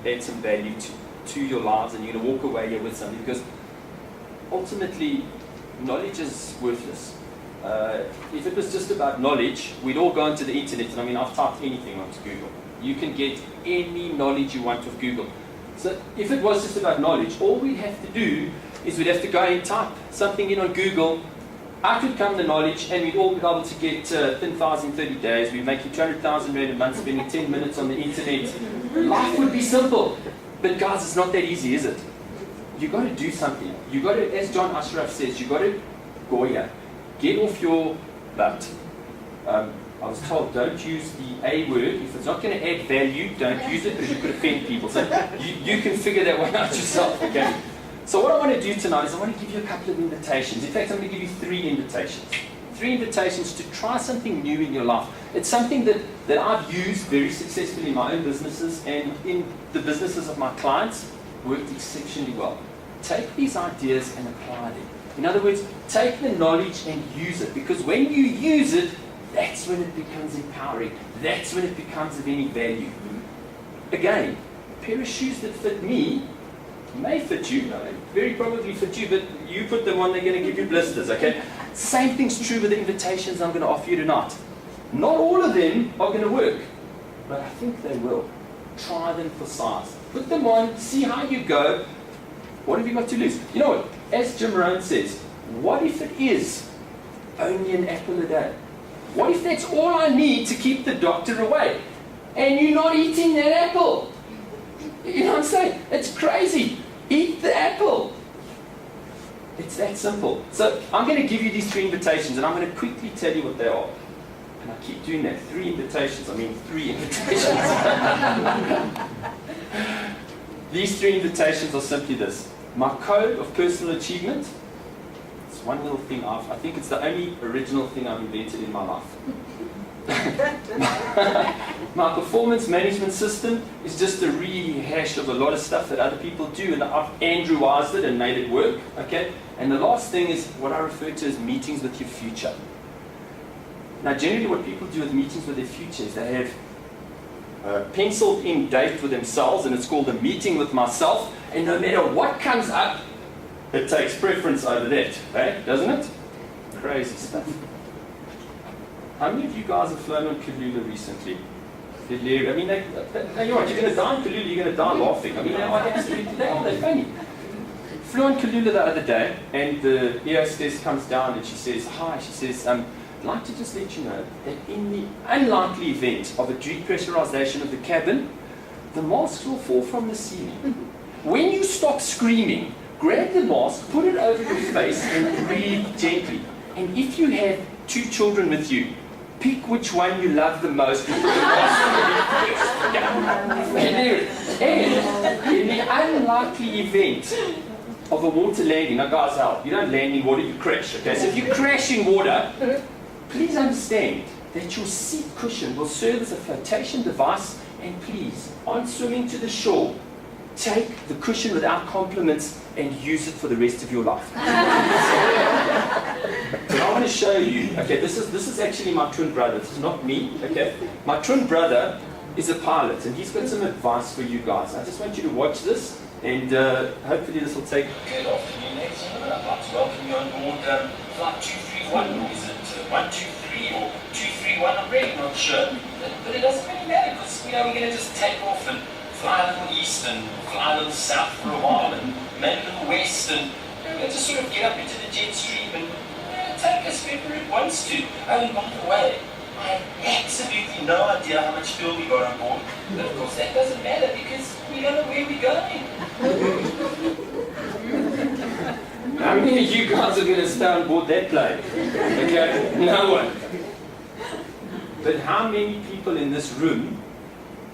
add some value to your lives, and you're going to walk away here with something, because ultimately, knowledge is worthless. If it was just about knowledge, we'd all go onto the internet, and I mean, I've typed anything onto Google. You can get any knowledge you want with Google. So if it was just about knowledge, all we'd have to do is we'd have to go and type something in on Google. Out would come the knowledge, and we'd all be able to get thin thighs in 30 days. We'd make 200,000 rand a month spending 10 minutes on the internet. Life would be simple. But guys, it's not that easy, is it? You've got to do something. You've got to, as John Ashraf says, you've got to go here. Get off your butt. I was told, don't use the A word. If it's not going to add value, don't use it, because you could offend people. So you can figure that one out yourself, okay? So what I want to do tonight is I want to give you a couple of invitations. In fact, I'm going to give you 3 invitations. 3 invitations to try something new in your life. It's something that I've used very successfully in my own businesses, and in the businesses of my clients, worked exceptionally well. Take these ideas and apply them. In other words, take the knowledge and use it, because when you use it, that's when it becomes empowering. That's when it becomes of any value. Again, a pair of shoes that fit me may fit you, very probably fit you, but you put them on, they're going to give you blisters, okay? Same thing's true with the invitations I'm going to offer you tonight. Not all of them are going to work, but I think they will. Try them for size. Put them on, see how you go. What have you got to lose? You know what? As Jim Rohn says, what if it is only an apple a day? What if that's all I need to keep the doctor away? And you're not eating that apple? You know what I'm saying? It's crazy. Eat the apple. It's that simple. So I'm going to give you these 3 invitations, and I'm going to quickly tell you what they are. And I keep doing that. 3 invitations. I mean 3 invitations. These 3 invitations are simply this. My code of personal achievement. It's one little thing I think it's the only original thing I've invented in my life. My performance management system is just a rehash of a lot of stuff that other people do, and I've Andrewized it and made it work. Okay? And the last thing is what I refer to as meetings with your future. Now, generally what people do with meetings with their future is they have a penciled in date with themselves, and it's called a meeting with myself, and no matter what comes up, it takes preference over that, right? Doesn't it? Crazy stuff. How many of you guys have flown on Kulula recently? I mean, you're going to die in Kulula, you're going to die laughing. I mean, they're funny. Flew on Kulula the other day, and the air hostess comes down and she says, hi, she says, I'd like to just let you know that in the unlikely event of a depressurization of the cabin, the masks will fall from the ceiling. When you stop screaming, grab the mask, put it over your face, and breathe gently. And if you have 2 children with you, pick which one you love the most and put the mask on. And in the unlikely event of a water landing, now guys, help, you don't land in water, you crash. Okay, so if you crash in water, please understand that your seat cushion will serve as a flotation device, and please, on swimming to the shore, take the cushion without compliments and use it for the rest of your life. So I want to show you, okay, this is actually my twin brother, this is not me, okay? My twin brother is a pilot, and he's got some advice for you guys. I just want you to watch this, and hopefully this will take... Good afternoon, ladies and gentlemen. I'd like to welcome you on board Flight 231. Is it 123 or 231? I'm really not sure. But it doesn't really matter, because we're going to just take off and fly a little east and fly a little south for a while, and maybe a little west, and we'll just sort of get up into the jet stream and take us wherever it wants to. Oh, and by the way, I have absolutely no idea how much fuel we got on board, but of course that doesn't matter because we don't know where we're going. How many of you guys are going to stay on board that plane? Okay, no one. But how many people in this room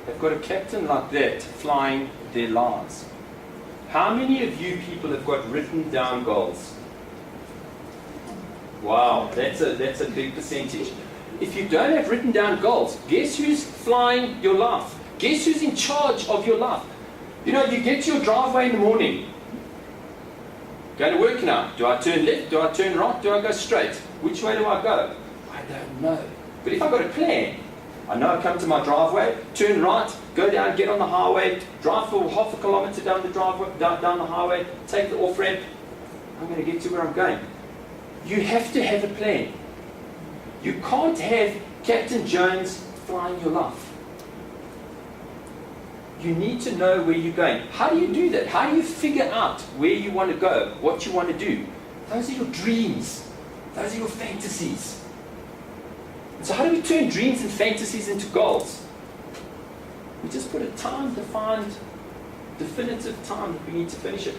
have got a captain like that flying their lives? How many of you people have got written down goals? Wow, that's a big percentage. If you don't have written down goals, guess who's flying your life? Guess who's in charge of your life? You know, you get to your driveway in the morning. Going to work now. Do I turn left? Do I turn right? Do I go straight? Which way do I go? I don't know. But if I've got a plan, I know I come to my driveway, turn right, go down, get on the highway, drive for half a kilometer down the driveway, down the highway, take the off ramp. I'm going to get to where I'm going. You have to have a plan. You can't have Captain Jones flying your life. You need to know where you're going. How do you do that? How do you figure out where you want to go, what you want to do? Those are your dreams. Those are your fantasies. And so how do we turn dreams and fantasies into goals? We just put a time-defined, definitive time that we need to finish it.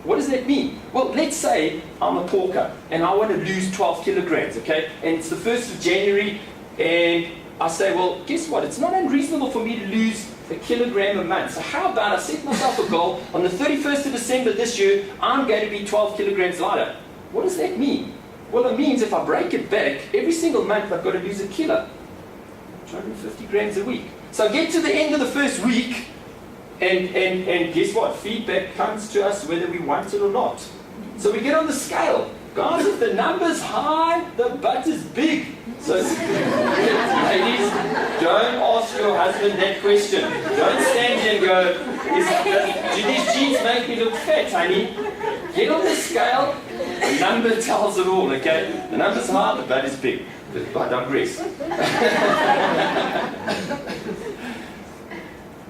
What does that mean? Well, let's say I'm a porker and I want to lose 12 kilograms, okay? And it's the 1st of January and I say, well, guess what? It's not unreasonable for me to lose a kilogram a month. So how about I set myself a goal, on the 31st of December this year, I'm going to be 12 kilograms lighter. What does that mean? Well, it means if I break it back, every single month I've got to lose a kilo. 250 grams a week. So I get to the end of the first week, and guess what? Feedback comes to us whether we want it or not. So we get on the scale. Guys, if the number's high, the butt is big. So, ladies, don't ask your husband that question. Don't stand here and go, do these jeans make me look fat, honey? Get on the scale. The number tells it all, okay? The number's high, the butt is big. But I digress.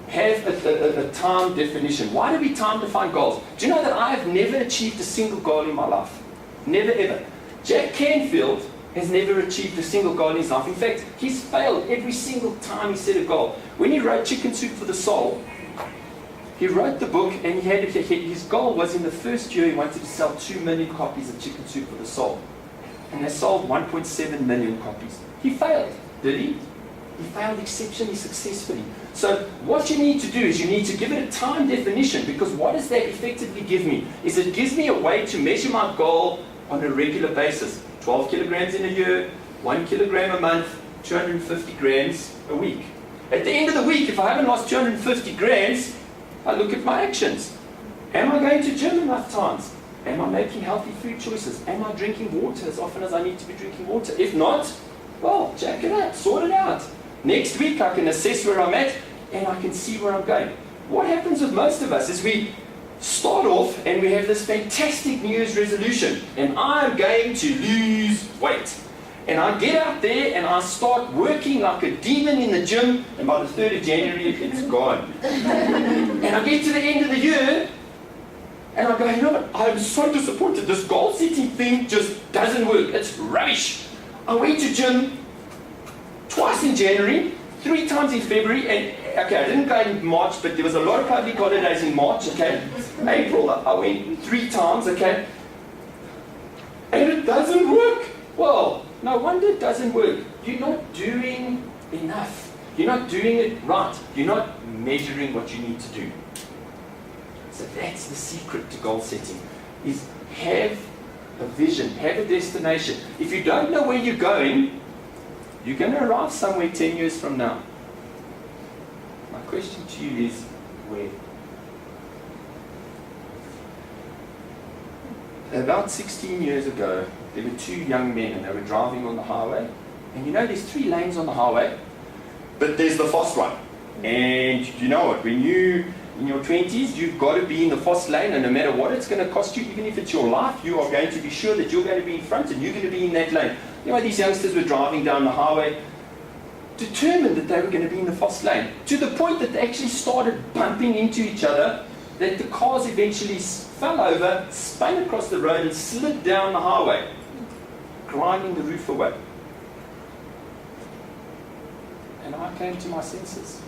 Have a time definition. Why do we time define goals? Do you know that I have never achieved a single goal in my life? Never ever. Jack Canfield has never achieved a single goal in his life. In fact, he's failed every single time he set a goal. When he wrote Chicken Soup for the Soul, he wrote the book and his goal was in the first year he wanted to sell 2 million copies of Chicken Soup for the Soul. And they sold 1.7 million copies. He failed, did he? He failed exceptionally successfully. So what you need to do is you need to give it a time definition, because what does that effectively give me? Is it gives me a way to measure my goal on a regular basis. 12 kilograms in a year, 1 kilogram a month, 250 grams a week. At the end of the week, if I haven't lost 250 grams, I look at my actions. Am I going to gym enough times? Am I making healthy food choices? Am I drinking water as often as I need to be drinking water? If not, well, check it out, sort it out. Next week I can assess where I'm at and I can see where I'm going. What happens with most of us is we start off and we have this fantastic New Year's resolution, and I'm going to lose weight. And I get out there and I start working like a demon in the gym, and by the 3rd of January it's gone. And I get to the end of the year and I go, you know what, I'm so disappointed. This goal setting thing just doesn't work. It's rubbish. I went to gym twice in January, 3 times in February, and okay, I didn't go in March, but there was a lot of public holidays in March, okay? April, I went 3 times, okay? And it doesn't work. Well, no wonder it doesn't work. You're not doing enough. You're not doing it right. You're not measuring what you need to do. So that's the secret to goal setting, is have a vision, have a destination. If you don't know where you're going, you're going to arrive somewhere 10 years from now. My question to you is, where? About 16 years ago, there were 2 young men and they were driving on the highway. And you know there's 3 lanes on the highway, but there's the fast one. And you know what, when you in your 20s, you've got to be in the fast lane, and no matter what it's going to cost you, even if it's your life, you are going to be sure that you're going to be in front and you're going to be in that lane. You know, these youngsters were driving down the highway, determined that they were going to be in the fast lane, to the point that they actually started bumping into each other, that the cars eventually fell over, spun across the road and slid down the highway, grinding the roof away. And I came to my senses,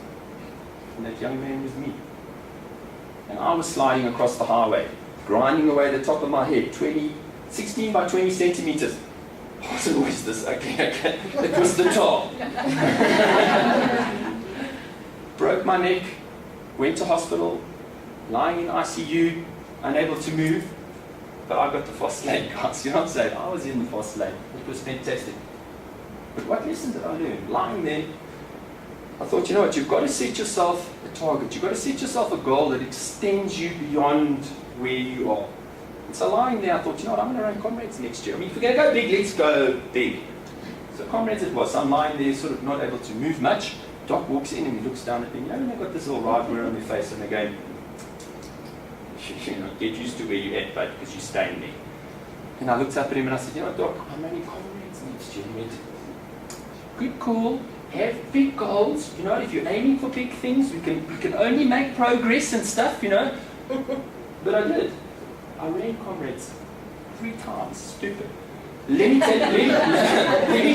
and that young man was me. And I was sliding across the highway, grinding away the top of my head, 16 by 20 centimeters. I wasn't always this, okay. It was the top. Broke my neck, went to hospital, lying in ICU, unable to move. But I got the fast lane, guys. You know what I'm saying? I was in the fast lane. It was fantastic. But what lesson did I learn? Lying there, I thought, you know what, you've got to set yourself a target. You've got to set yourself a goal that extends you beyond where you are. And so lying there, I thought, you know what, I'm going to run Comrades next year. I mean, if we're going to go big, let's go big. So comrades it was. So I'm lying there, sort of not able to move much. Doc walks in and he looks down at me. And they've got this little ride wear on their face and they're going, get used to where you're at, bud, because you're staying there. And I looked up at him and I said, Doc, I'm only comrades next year. He went, good call. Have big goals. If you're aiming for big things, we can only make progress and stuff, But I did. I ran comrades 3 times. Stupid. Let me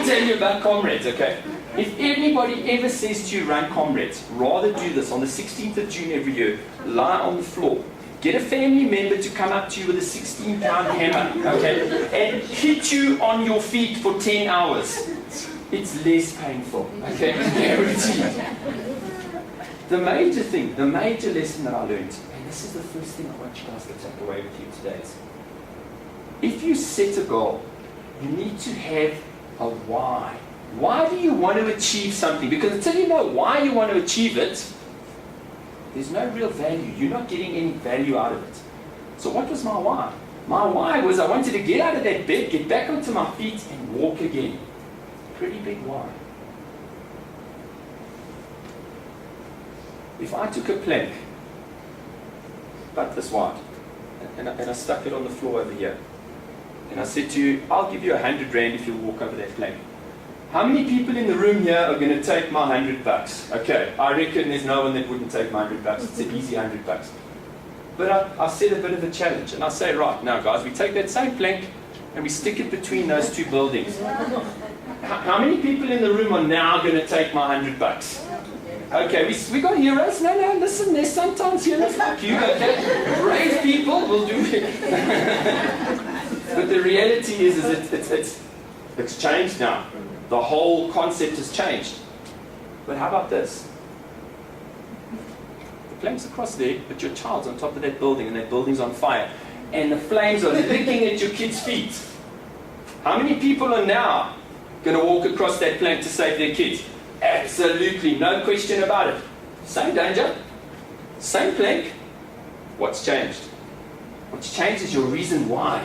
tell you about comrades, okay? If anybody ever says to you, run comrades, rather do this on the 16th of June every year. Lie on the floor. Get a family member to come up to you with a 16-pound hammer, okay? And hit you on your feet for 10 hours. It's less painful, okay? Guaranteed. The major thing, the major lesson that I learned, and this is the first thing I want you guys to take away with you today, is if you set a goal, you need to have a why. Why do you want to achieve something? Because until you know why you want to achieve it, there's no real value. You're not getting any value out of it. So what was my why? My why was I wanted to get out of that bed, get back onto my feet, and walk again. Pretty big why. If I took a plank, about this wide, and I stuck it on the floor over here, and I said to you, I'll give you 100 rand if you'll walk over that plank. How many people in the room here are going to take my 100 bucks? Okay, I reckon there's no one that wouldn't take my 100 bucks. It's an easy 100 bucks. But I set a bit of a challenge, and I say, right, now guys, we take that same plank, and we stick it between those 2 buildings. How many people in the room are now going to take my 100 bucks? Okay, we got heroes. No, listen, there's sometimes heroes like you, okay? Brave people will do it. But the reality is it's changed now. The whole concept has changed. But how about this? The plank's across there, but your child's on top of that building, and that building's on fire. And the flames are licking at your kids' feet. How many people are now going to walk across that plank to save their kids? Absolutely, no question about it. Same danger, same plank. What's changed? What's changed is your reason why.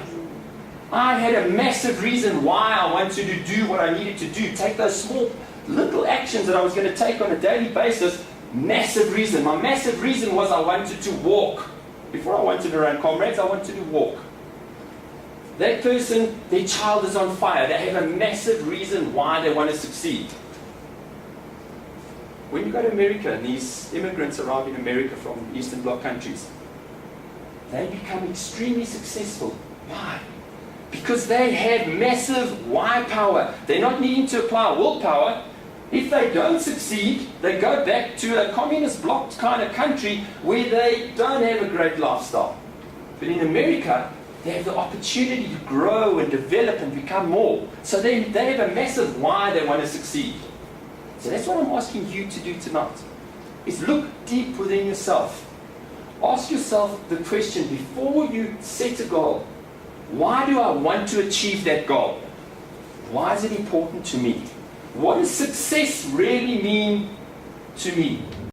I had a massive reason why I wanted to do what I needed to do. Take those small, little actions that I was going to take on a daily basis. Massive reason. My massive reason was I wanted to walk. Before I wanted to run comrades, I wanted to walk. That person, their child is on fire. They have a massive reason why they want to succeed. When you go to America, and these immigrants arrive in America from Eastern Bloc countries, they become extremely successful. Why? Because they have massive why power. They're not needing to apply willpower. If they don't succeed, they go back to a communist bloc kind of country where they don't have a great lifestyle. But in America, they have the opportunity to grow and develop and become more. So they have a massive why they want to succeed. So that's what I'm asking you to do tonight, is look deep within yourself. Ask yourself the question before you set a goal. Why do I want to achieve that goal? Why is it important to me? What does success really mean to me?